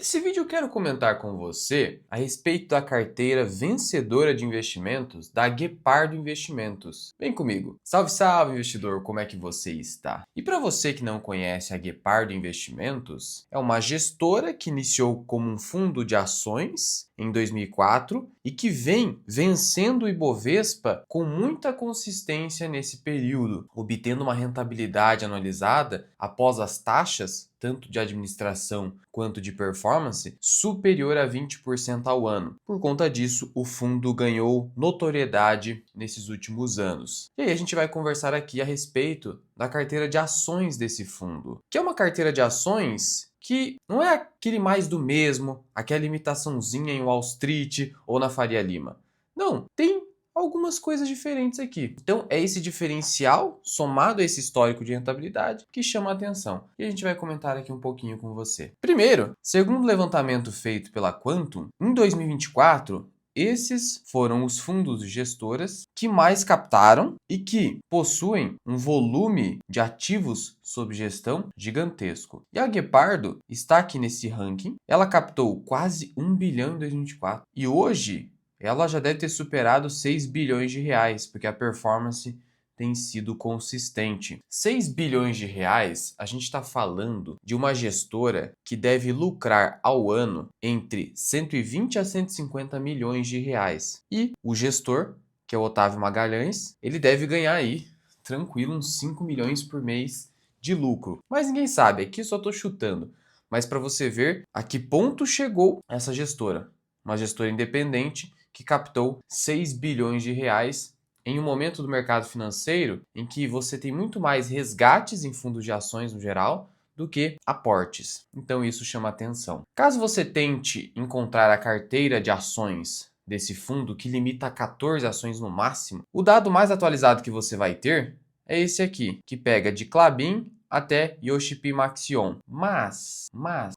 Nesse vídeo eu quero comentar com você a respeito da carteira vencedora de investimentos da Guepardo Investimentos. Vem comigo. Salve, salve, investidor! Como é que você está? E para você que não conhece a Guepardo Investimentos, é uma gestora que iniciou como um fundo de ações em 2004 e que vem vencendo o Ibovespa com muita consistência nesse período, obtendo uma rentabilidade anualizada após as taxas tanto de administração quanto de performance, superior a 20% ao ano. Por conta disso, o fundo ganhou notoriedade nesses últimos anos. E aí a gente vai conversar aqui a respeito da carteira de ações desse fundo, que é uma carteira de ações que não é aquele mais do mesmo, aquela imitaçãozinha em Wall Street ou na Faria Lima. Não, tem algumas coisas diferentes aqui. Então, é esse diferencial somado a esse histórico de rentabilidade que chama a atenção. E a gente vai comentar aqui um pouquinho com você. Primeiro, segundo o levantamento feito pela Quantum, em 2024, esses foram os fundos de gestoras que mais captaram e que possuem um volume de ativos sob gestão gigantesco. E a Guepardo está aqui nesse ranking. Ela captou quase 1 bilhão em 2024. E hoje ela já deve ter superado 6 bilhões de reais, porque a performance tem sido consistente. 6 bilhões de reais, a gente está falando de uma gestora que deve lucrar ao ano entre 120 a 150 milhões de reais. E o gestor, que é o Otávio Magalhães, ele deve ganhar aí, tranquilo, uns 5 milhões por mês de lucro. Mas ninguém sabe, aqui só estou chutando. Mas para você ver a que ponto chegou essa gestora. Uma gestora independente que captou 6 bilhões de reais em um momento do mercado financeiro em que você tem muito mais resgates em fundos de ações no geral do que aportes. Então isso chama atenção. Caso você tente encontrar a carteira de ações desse fundo, que limita a 14 ações no máximo, o dado mais atualizado que você vai ter é esse aqui, que pega de Klabin até Yoshipi Maxion. Mas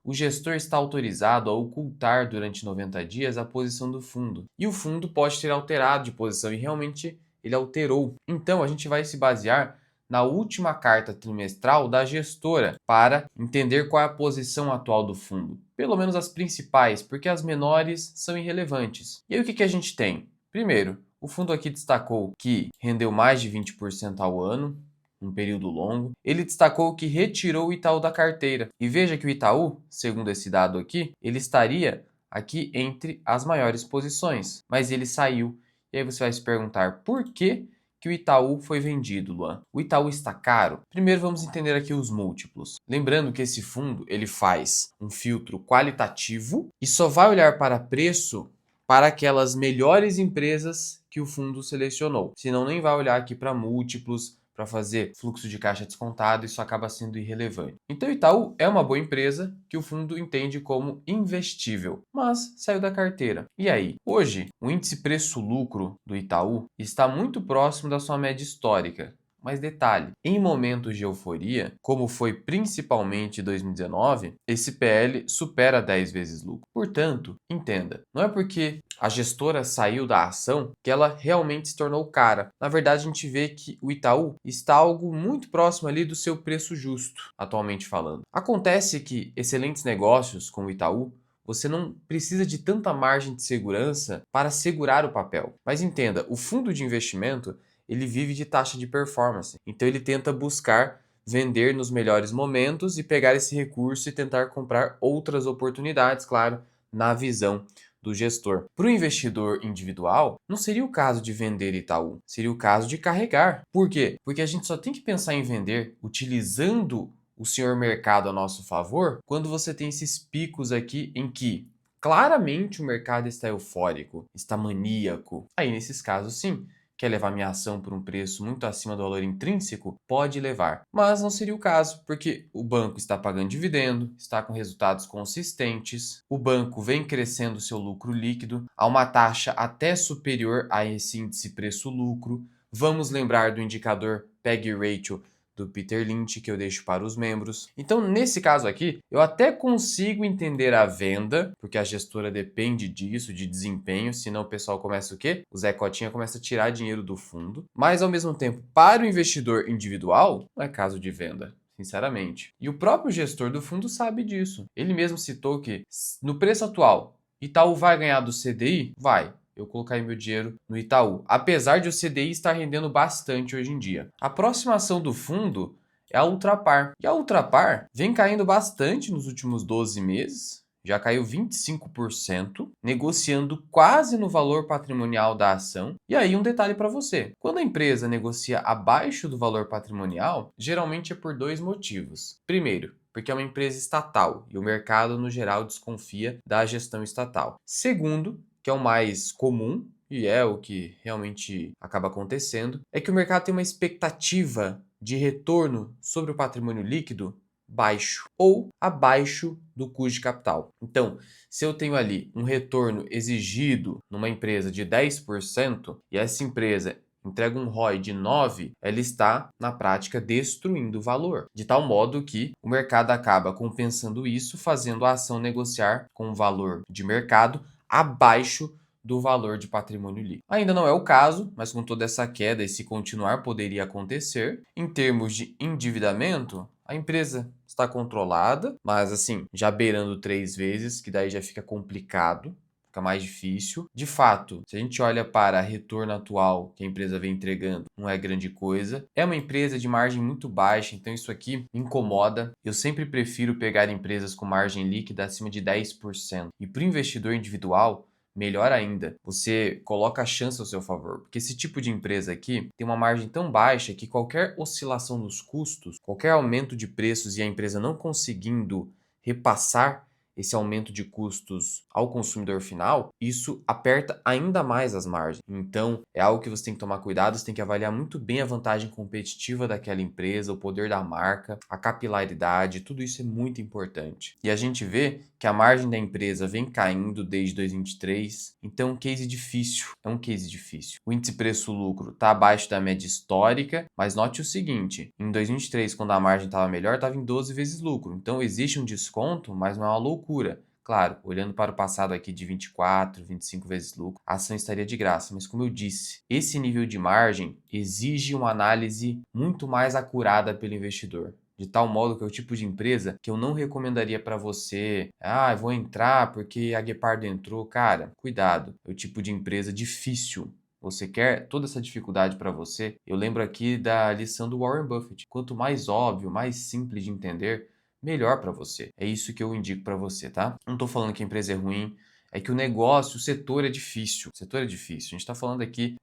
o gestor está autorizado a ocultar durante 90 dias a posição do fundo. E o fundo pode ter alterado de posição e realmente ele alterou. Então a gente vai se basear na última carta trimestral da gestora para entender qual é a posição atual do fundo. Pelo menos as principais, porque as menores são irrelevantes. E aí o que a gente tem? Primeiro, o fundo aqui destacou que rendeu mais de 20% ao ano, um período longo. Ele destacou que retirou o Itaú da carteira. E veja que o Itaú, segundo esse dado aqui, ele estaria aqui entre as maiores posições, mas ele saiu. E aí você vai se perguntar por que o Itaú foi vendido, Luan? O Itaú está caro? Primeiro vamos entender aqui os múltiplos. Lembrando que esse fundo ele faz um filtro qualitativo e só vai olhar para preço para aquelas melhores empresas que o fundo selecionou. Senão nem vai olhar aqui para múltiplos, para fazer fluxo de caixa descontado, isso acaba sendo irrelevante. Então, Itaú é uma boa empresa que o fundo entende como investível, mas saiu da carteira. E aí? Hoje, o índice preço-lucro do Itaú está muito próximo da sua média histórica. Mas detalhe, em momentos de euforia, como foi principalmente em 2019, esse PL supera 10 vezes lucro. Portanto, entenda, não é porque a gestora saiu da ação que ela realmente se tornou cara. Na verdade, a gente vê que o Itaú está algo muito próximo ali do seu preço justo, atualmente falando. Acontece que excelentes negócios como o Itaú você não precisa de tanta margem de segurança para segurar o papel. Mas entenda, o fundo de investimento ele vive de taxa de performance. Então ele tenta buscar vender nos melhores momentos e pegar esse recurso e tentar comprar outras oportunidades, claro, na visão do gestor. Para o investidor individual, não seria o caso de vender Itaú, seria o caso de carregar. Por quê? Porque a gente só tem que pensar em vender utilizando o senhor mercado a nosso favor quando você tem esses picos aqui em que claramente o mercado está eufórico, está maníaco. Aí nesses casos sim, quer levar minha ação por um preço muito acima do valor intrínseco? Pode levar. Mas não seria o caso, porque o banco está pagando dividendo, está com resultados consistentes, o banco vem crescendo seu lucro líquido a uma taxa até superior a esse índice preço-lucro. Vamos lembrar do indicador PEG Ratio do Peter Lynch, que eu deixo para os membros. Então, nesse caso aqui, eu até consigo entender a venda, porque a gestora depende disso, de desempenho, senão o pessoal começa o quê? O Zé Cotinha começa a tirar dinheiro do fundo. Mas, ao mesmo tempo, para o investidor individual, não é caso de venda. sinceramente. E o próprio gestor do fundo sabe disso. Ele mesmo citou que no preço atual, Itaú vai ganhar do CDI? Vai. Eu colocarei meu dinheiro no Itaú, apesar de o CDI estar rendendo bastante hoje em dia. A próxima ação do fundo é a Ultrapar. E a Ultrapar vem caindo bastante nos últimos 12 meses, já caiu 25%, negociando quase no valor patrimonial da ação. E aí um detalhe para você, quando a empresa negocia abaixo do valor patrimonial, geralmente é por dois motivos. Primeiro, porque é uma empresa estatal e o mercado no geral desconfia da gestão estatal. Segundo, que é o mais comum, e é o que realmente acaba acontecendo, é que o mercado tem uma expectativa de retorno sobre o patrimônio líquido baixo ou abaixo do custo de capital. Então, se eu tenho ali um retorno exigido numa empresa de 10% e essa empresa entrega um ROI de 9, ela está, na prática, destruindo o valor. De tal modo que o mercado acaba compensando isso, fazendo a ação negociar com um valor de mercado abaixo do valor de patrimônio líquido. Ainda não é o caso, mas com toda essa queda e se continuar poderia acontecer. Em termos de endividamento, a empresa está controlada, mas assim, já beirando 3 vezes, que daí já fica complicado, fica mais difícil. De fato, se a gente olha para retorno atual que a empresa vem entregando, não é grande coisa. É uma empresa de margem muito baixa, então isso aqui me incomoda. Eu sempre prefiro pegar empresas com margem líquida acima de 10%. E para o investidor individual, melhor ainda, você coloca a chance ao seu favor, porque esse tipo de empresa aqui tem uma margem tão baixa que qualquer oscilação nos custos, qualquer aumento de preços e a empresa não conseguindo repassar esse aumento de custos ao consumidor final, isso aperta ainda mais as margens. Então, é algo que você tem que tomar cuidado, você tem que avaliar muito bem a vantagem competitiva daquela empresa, o poder da marca, a capilaridade, tudo isso é muito importante. E a gente vê que a margem da empresa vem caindo desde 2023, então é um case difícil, O índice preço-lucro está abaixo da média histórica, mas note o seguinte, em 2023, quando a margem estava melhor, estava em 12 vezes lucro, então existe um desconto, mas não é uma loucura. Claro, olhando para o passado aqui de 24, 25 vezes lucro, a ação estaria de graça, mas como eu disse, esse nível de margem exige uma análise muito mais acurada pelo investidor. De tal modo que é o tipo de empresa que eu não recomendaria para você, eu vou entrar porque a Guepardo entrou. Cara, cuidado, é o tipo de empresa difícil. Você quer toda essa dificuldade para você? Eu lembro aqui da lição do Warren Buffett. Quanto mais óbvio, mais simples de entender, melhor para você. É isso que eu indico para você, tá? Não estou falando que a empresa é ruim, é que o negócio, o setor é difícil. O setor é difícil. A gente está falando aqui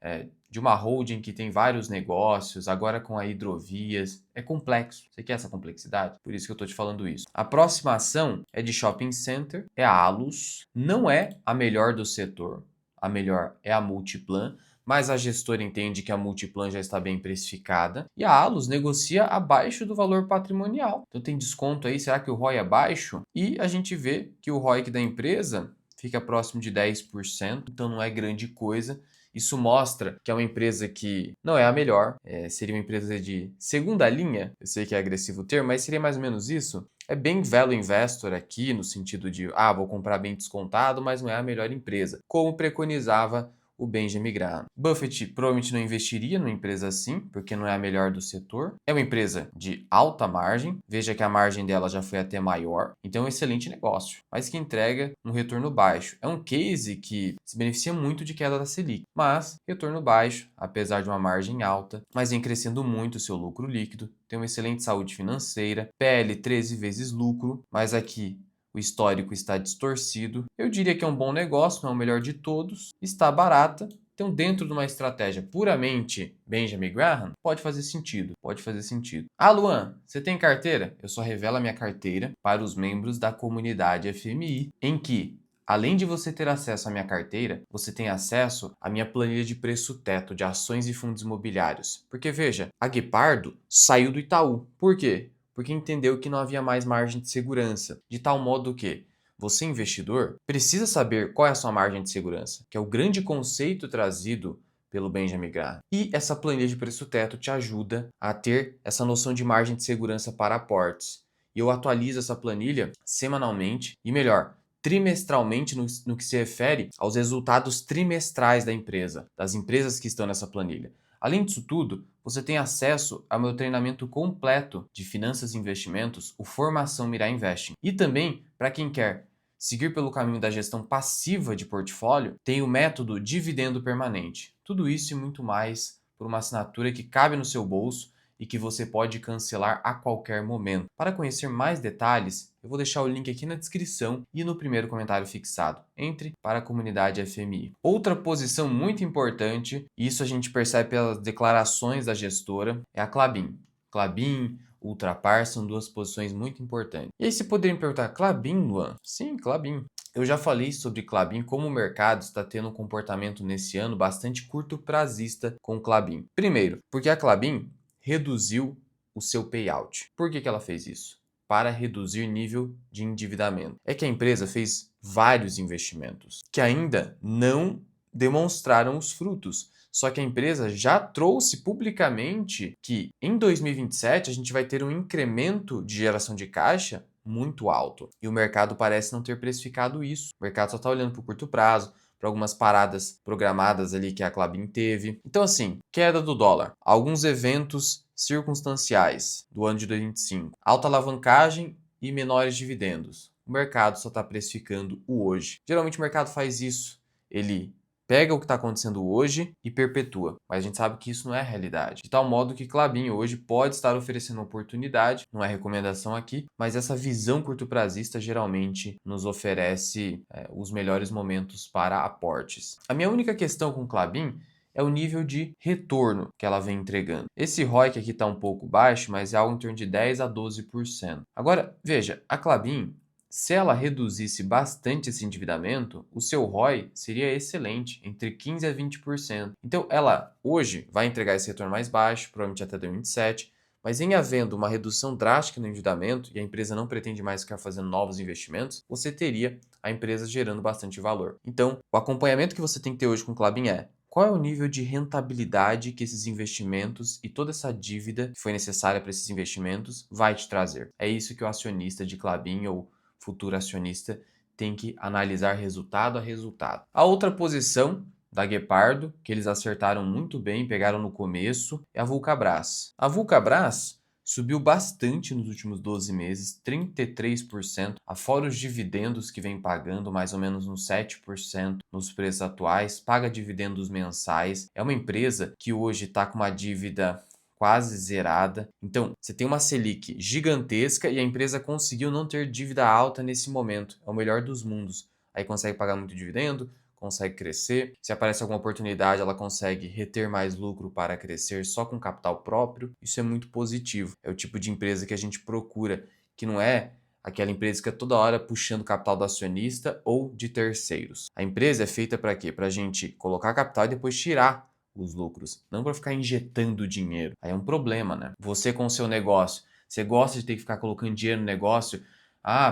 de uma holding que tem vários negócios, agora com a hidrovias. É complexo. Você quer essa complexidade? Por isso que eu estou te falando isso. A próxima ação é de shopping center, é a Allos. Não é a melhor do setor. A melhor é a Multiplan, mas a gestora entende que a Multiplan já está bem precificada e a Allos negocia abaixo do valor patrimonial. Então tem desconto aí, será que o ROI é baixo? E a gente vê que o ROIC da empresa fica próximo de 10%, então não é grande coisa. Isso mostra que é uma empresa que não é a melhor, seria uma empresa de segunda linha, eu sei que é agressivo o termo, mas seria mais ou menos isso. É bem value investor aqui, no sentido de, vou comprar bem descontado, mas não é a melhor empresa, como preconizava o Benjamin Graham. Buffett provavelmente não investiria numa empresa assim, porque não é a melhor do setor. É uma empresa de alta margem, veja que a margem dela já foi até maior, então é um excelente negócio, mas que entrega um retorno baixo. É um case que se beneficia muito de queda da Selic, mas retorno baixo, apesar de uma margem alta, mas vem crescendo muito o seu lucro líquido, tem uma excelente saúde financeira, PL 13 vezes lucro, mas aqui o histórico está distorcido. Eu diria que é um bom negócio, não é o melhor de todos, está barata. Então, dentro de uma estratégia puramente Benjamin Graham, pode fazer sentido, pode fazer sentido. Luan, você tem carteira? Eu só revelo a minha carteira para os membros da comunidade FMI, em que, além de você ter acesso à minha carteira, você tem acesso à minha planilha de preço teto de ações e fundos imobiliários. Porque veja, a Guepardo saiu do Itaú. Por quê? Porque entendeu que não havia mais margem de segurança, de tal modo que você, investidor, precisa saber qual é a sua margem de segurança, que é o grande conceito trazido pelo Benjamin Graham. E essa planilha de preço teto te ajuda a ter essa noção de margem de segurança para aportes. E eu atualizo essa planilha semanalmente e, melhor, trimestralmente no que se refere aos resultados trimestrais da empresa, das empresas que estão nessa planilha. Além disso tudo, você tem acesso ao meu treinamento completo de finanças e investimentos, o Formação Mirai Investing. E também, para quem quer seguir pelo caminho da gestão passiva de portfólio, tem o método dividendo permanente. Tudo isso e muito mais por uma assinatura que cabe no seu bolso e que você pode cancelar a qualquer momento. Para conhecer mais detalhes, eu vou deixar o link aqui na descrição e no primeiro comentário fixado. Entre para a comunidade FMI. Outra posição muito importante, e isso a gente percebe pelas declarações da gestora, é a Klabin. Klabin, Ultrapar são duas posições muito importantes. E aí você poderia me perguntar, Klabin, Luan? Sim, Klabin. Eu já falei sobre Klabin, como o mercado está tendo um comportamento nesse ano bastante curto-prazista com Klabin. Primeiro, porque a Klabin reduziu o seu payout. Por que ela fez isso? Para reduzir nível de endividamento. É que a empresa fez vários investimentos que ainda não demonstraram os frutos. Só que a empresa já trouxe publicamente que em 2027 a gente vai ter um incremento de geração de caixa muito alto. E o mercado parece não ter precificado isso. O mercado só está olhando para o curto prazo, para algumas paradas programadas ali que a Klabin teve. Então, assim, queda do dólar, alguns eventos circunstanciais do ano de 2025, alta alavancagem e menores dividendos. O mercado só está precificando o hoje. Geralmente o mercado faz isso. Ele pega o que está acontecendo hoje e perpetua. Mas a gente sabe que isso não é a realidade. De tal modo que Klabin hoje pode estar oferecendo oportunidade, não é recomendação aqui, mas essa visão curto-prazista geralmente nos oferece os melhores momentos para aportes. A minha única questão com Klabin é o nível de retorno que ela vem entregando. Esse ROIC aqui está um pouco baixo, mas é algo em torno de 10 a 12%. Agora, veja, a Klabin, se ela reduzisse bastante esse endividamento, o seu ROI seria excelente, entre 15% a 20%. Então, ela hoje vai entregar esse retorno mais baixo, provavelmente até 2027, mas em havendo uma redução drástica no endividamento e a empresa não pretende mais ficar fazendo novos investimentos, você teria a empresa gerando bastante valor. Então, o acompanhamento que você tem que ter hoje com o Klabin é: qual é o nível de rentabilidade que esses investimentos e toda essa dívida que foi necessária para esses investimentos vai te trazer? É isso que o acionista de Klabin ou futuro acionista tem que analisar resultado a resultado. A outra posição da Guepardo, que eles acertaram muito bem, pegaram no começo, é a Vulcabras. A Vulcabras subiu bastante nos últimos 12 meses, 33%, afora os dividendos que vem pagando, mais ou menos uns 7% nos preços atuais, paga dividendos mensais. É uma empresa que hoje está com uma dívida quase zerada. Então, você tem uma Selic gigantesca e a empresa conseguiu não ter dívida alta nesse momento. É o melhor dos mundos. Aí consegue pagar muito dividendo, consegue crescer. Se aparece alguma oportunidade, ela consegue reter mais lucro para crescer só com capital próprio. Isso é muito positivo. É o tipo de empresa que a gente procura, que não é aquela empresa que é toda hora puxando capital do acionista ou de terceiros. A empresa é feita para quê? Para a gente colocar capital e depois tirar os lucros, não para ficar injetando dinheiro. Aí é um problema, né? Você com o seu negócio, você gosta de ter que ficar colocando dinheiro no negócio,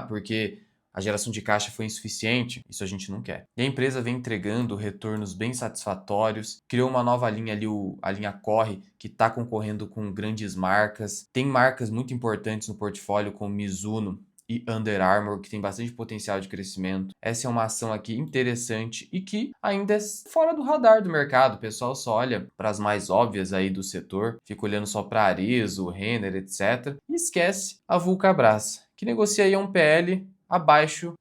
porque a geração de caixa foi insuficiente, isso a gente não quer. E a empresa vem entregando retornos bem satisfatórios, criou uma nova linha ali, a linha Corre, que está concorrendo com grandes marcas. Tem marcas muito importantes no portfólio, como Mizuno e Under Armour, que tem bastante potencial de crescimento. Essa é uma ação aqui interessante e que ainda é fora do radar do mercado. O pessoal só olha para as mais óbvias aí do setor, fica olhando só para Arezzo, Renner, etc. E esquece a Vulcabras, que negocia aí um PL abaixo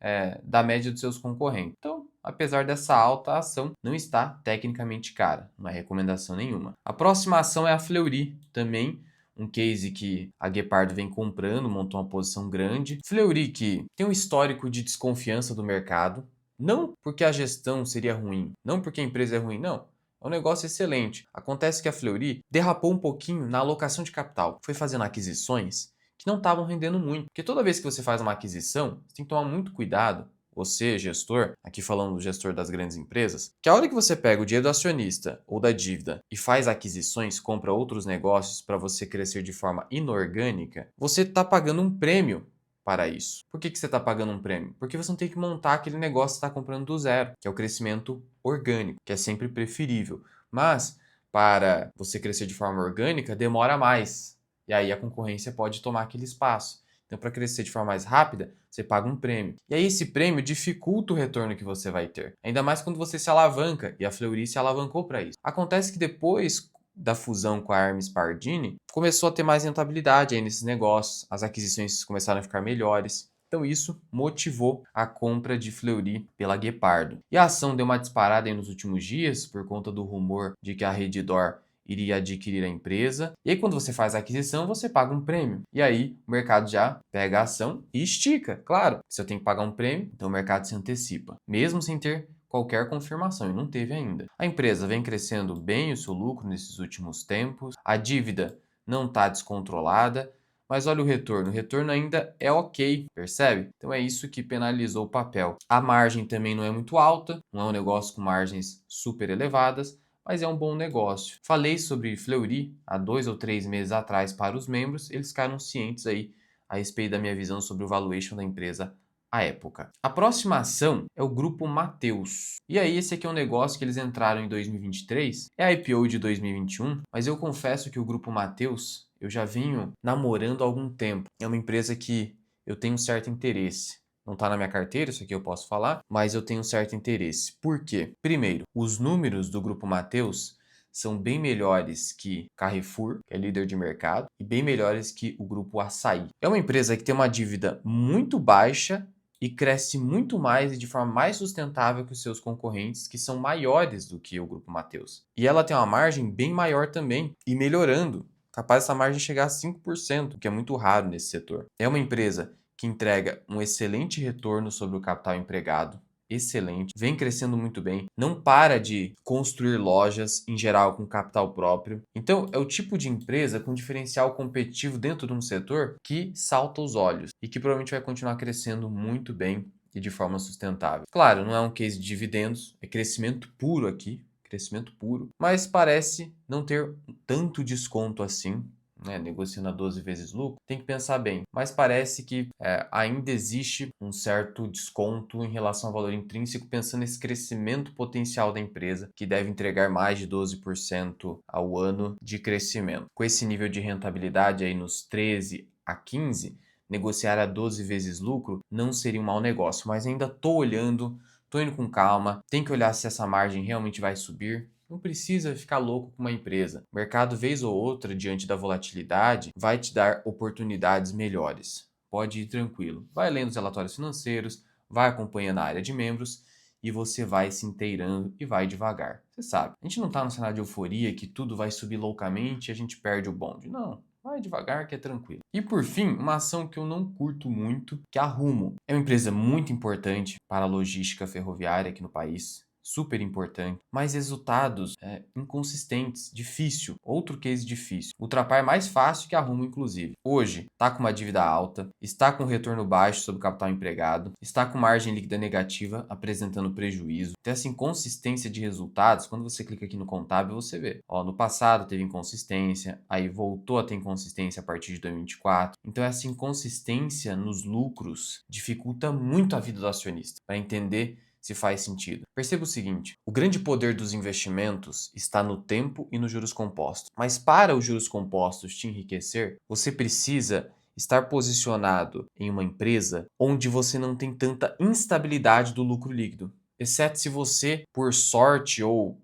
da média dos seus concorrentes. Então, apesar dessa alta, a ação não está tecnicamente cara, não é recomendação nenhuma. A próxima ação é a Fleury, também um case que a Guepardo vem comprando, montou uma posição grande. Fleury, que tem um histórico de desconfiança do mercado, não porque a gestão seria ruim, não porque a empresa é ruim, não. É um negócio excelente. Acontece que a Fleury derrapou um pouquinho na alocação de capital. Foi fazendo aquisições que não estavam rendendo muito. Porque toda vez que você faz uma aquisição, você tem que tomar muito cuidado, você, gestor, aqui falando do gestor das grandes empresas, que a hora que você pega o dinheiro do acionista ou da dívida e faz aquisições, compra outros negócios para você crescer de forma inorgânica, você está pagando um prêmio para isso. Por que você está pagando um prêmio? Porque você não tem que montar aquele negócio que está comprando do zero, que é o crescimento orgânico, que é sempre preferível. Mas, para você crescer de forma orgânica, demora mais. E aí a concorrência pode tomar aquele espaço. Então, para crescer de forma mais rápida, você paga um prêmio. E aí esse prêmio dificulta o retorno que você vai ter. Ainda mais quando você se alavanca, e a Fleury se alavancou para isso. Acontece que depois da fusão com a Hermes Pardini, começou a ter mais rentabilidade aí nesses negócios, as aquisições começaram a ficar melhores. Então isso motivou a compra de Fleury pela Guepardo. E a ação deu uma disparada aí nos últimos dias por conta do rumor de que a Redditor iria adquirir a empresa. E aí quando você faz a aquisição, você paga um prêmio. E aí o mercado já pega a ação e estica. Claro, se eu tenho que pagar um prêmio, então o mercado se antecipa, mesmo sem ter qualquer confirmação, e não teve ainda. A empresa vem crescendo bem o seu lucro nesses últimos tempos, a dívida não está descontrolada, mas olha o retorno ainda é ok, percebe? Então é isso que penalizou o papel. A margem também não é muito alta, não é um negócio com margens super elevadas, mas é um bom negócio. Falei sobre Fleury há 2 ou 3 meses atrás para os membros, eles ficaram cientes aí a respeito da minha visão sobre o valuation da empresa à época. A próxima ação é o Grupo Mateus. E aí esse aqui é um negócio que eles entraram em 2023, é a IPO de 2021, mas eu confesso que o Grupo Mateus eu já vinha namorando há algum tempo. É uma empresa que eu tenho um certo interesse. Não está na minha carteira, isso aqui eu posso falar, mas eu tenho um certo interesse. Por quê? Primeiro, os números do Grupo Mateus são bem melhores que Carrefour, que é líder de mercado, e bem melhores que o Grupo Assaí. É uma empresa que tem uma dívida muito baixa e cresce muito mais e de forma mais sustentável que os seus concorrentes, que são maiores do que o Grupo Mateus. E ela tem uma margem bem maior também e melhorando, capaz essa margem chegar a 5%, que é muito raro nesse setor. É uma empresa que entrega um excelente retorno sobre o capital empregado, excelente, vem crescendo muito bem, não para de construir lojas em geral com capital próprio. Então é o tipo de empresa com diferencial competitivo dentro de um setor que salta os olhos e que provavelmente vai continuar crescendo muito bem e de forma sustentável. Claro, não é um case de dividendos, é crescimento puro aqui, crescimento puro, mas parece não ter tanto desconto assim, né, negociando a 12 vezes lucro, tem que pensar bem. Mas parece que ainda existe um certo desconto em relação ao valor intrínseco, pensando nesse crescimento potencial da empresa, que deve entregar mais de 12% ao ano de crescimento. Com esse nível de rentabilidade aí nos 13 a 15, negociar a 12 vezes lucro não seria um mau negócio, mas ainda estou olhando, estou indo com calma, tem que olhar se essa margem realmente vai subir. Não precisa ficar louco com uma empresa. O mercado, vez ou outra, diante da volatilidade, vai te dar oportunidades melhores. Pode ir tranquilo. Vai lendo os relatórios financeiros, vai acompanhando a área de membros e você vai se inteirando e vai devagar. Você sabe, a gente não está num cenário de euforia que tudo vai subir loucamente e a gente perde o bonde. Não. Vai devagar que é tranquilo. E por fim, uma ação que eu não curto muito, que é a Rumo. É uma empresa muito importante para a logística ferroviária aqui no país. Super importante, mas resultados inconsistentes, difícil, outro case difícil. Ultrapar é mais fácil que a Rumo, inclusive. Hoje, está com uma dívida alta, está com retorno baixo sobre o capital empregado, está com margem líquida negativa, apresentando prejuízo. Tem essa inconsistência de resultados, quando você clica aqui no contábil, você vê. Ó, no passado teve inconsistência, aí voltou a ter inconsistência a partir de 2024. Então essa inconsistência nos lucros dificulta muito a vida do acionista, para entender se faz sentido. Perceba o seguinte: o grande poder dos investimentos está no tempo e nos juros compostos. Mas para os juros compostos te enriquecer, você precisa estar posicionado em uma empresa onde você não tem tanta instabilidade do lucro líquido. Exceto se você, por sorte ou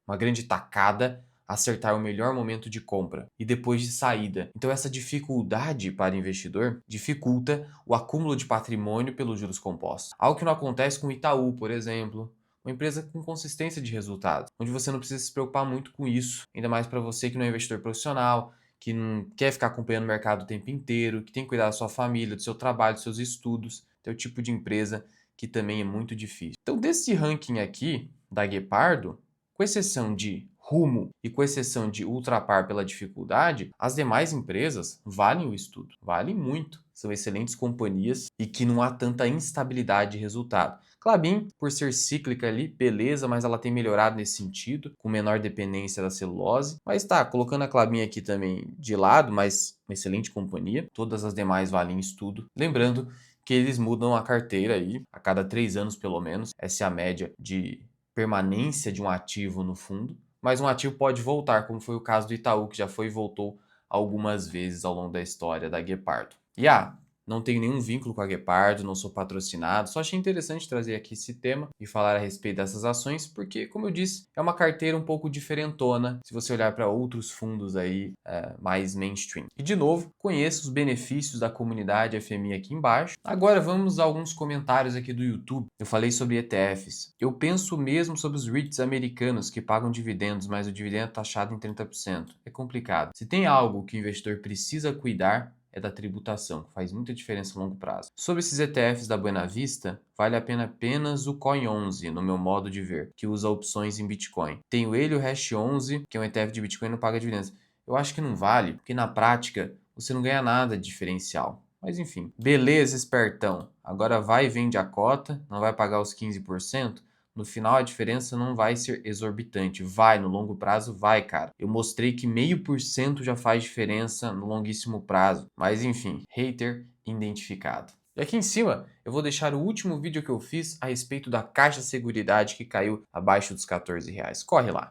uma grande tacada, acertar o melhor momento de compra e depois de saída. Então essa dificuldade para o investidor dificulta o acúmulo de patrimônio pelos juros compostos. Algo que não acontece com o Itaú, por exemplo. Uma empresa com consistência de resultados, onde você não precisa se preocupar muito com isso, ainda mais para você que não é investidor profissional, que não quer ficar acompanhando o mercado o tempo inteiro, que tem que cuidar da sua família, do seu trabalho, dos seus estudos. É o tipo de empresa que também é muito difícil. Então, desse ranking aqui da Guepardo, com exceção de Rumo e com exceção de Ultrapar pela dificuldade, as demais empresas valem o estudo, valem muito. São excelentes companhias e que não há tanta instabilidade de resultado. Klabin, por ser cíclica ali, beleza, mas ela tem melhorado nesse sentido, com menor dependência da celulose. Mas tá, colocando a Klabin aqui também de lado, mas uma excelente companhia. Todas as demais valem estudo. Lembrando que eles mudam a carteira aí a cada 3 anos pelo menos. Essa é a média de permanência de um ativo no fundo, mas um ativo pode voltar, como foi o caso do Itaú, que já foi e voltou algumas vezes ao longo da história da Guepardo. E Não tenho nenhum vínculo com a Guepardo, não sou patrocinado, só achei interessante trazer aqui esse tema e falar a respeito dessas ações, porque, como eu disse, é uma carteira um pouco diferentona se você olhar para outros fundos aí mais mainstream. E, de novo, conheça os benefícios da comunidade FMI aqui embaixo. Agora vamos a alguns comentários aqui do YouTube. Eu falei sobre ETFs. Eu penso mesmo sobre os REITs americanos que pagam dividendos, mas o dividendo é taxado em 30%. É complicado. Se tem algo que o investidor precisa cuidar, é da tributação, que faz muita diferença a longo prazo. Sobre esses ETFs da Buena Vista, vale a pena apenas o Coin11, no meu modo de ver, que usa opções em Bitcoin. Tenho ele, o Hash11, que é um ETF de Bitcoin e não paga dividendos. Eu acho que não vale, porque na prática você não ganha nada de diferencial. Mas enfim, beleza, espertão. Agora vai e vende a cota, não vai pagar os 15%. No final a diferença não vai ser exorbitante. Vai, no longo prazo vai, cara. Eu mostrei que 0,5% já faz diferença no longuíssimo prazo. Mas enfim, hater identificado. E aqui em cima eu vou deixar o último vídeo que eu fiz a respeito da Caixa Seguridade que caiu abaixo dos R$14. Corre lá.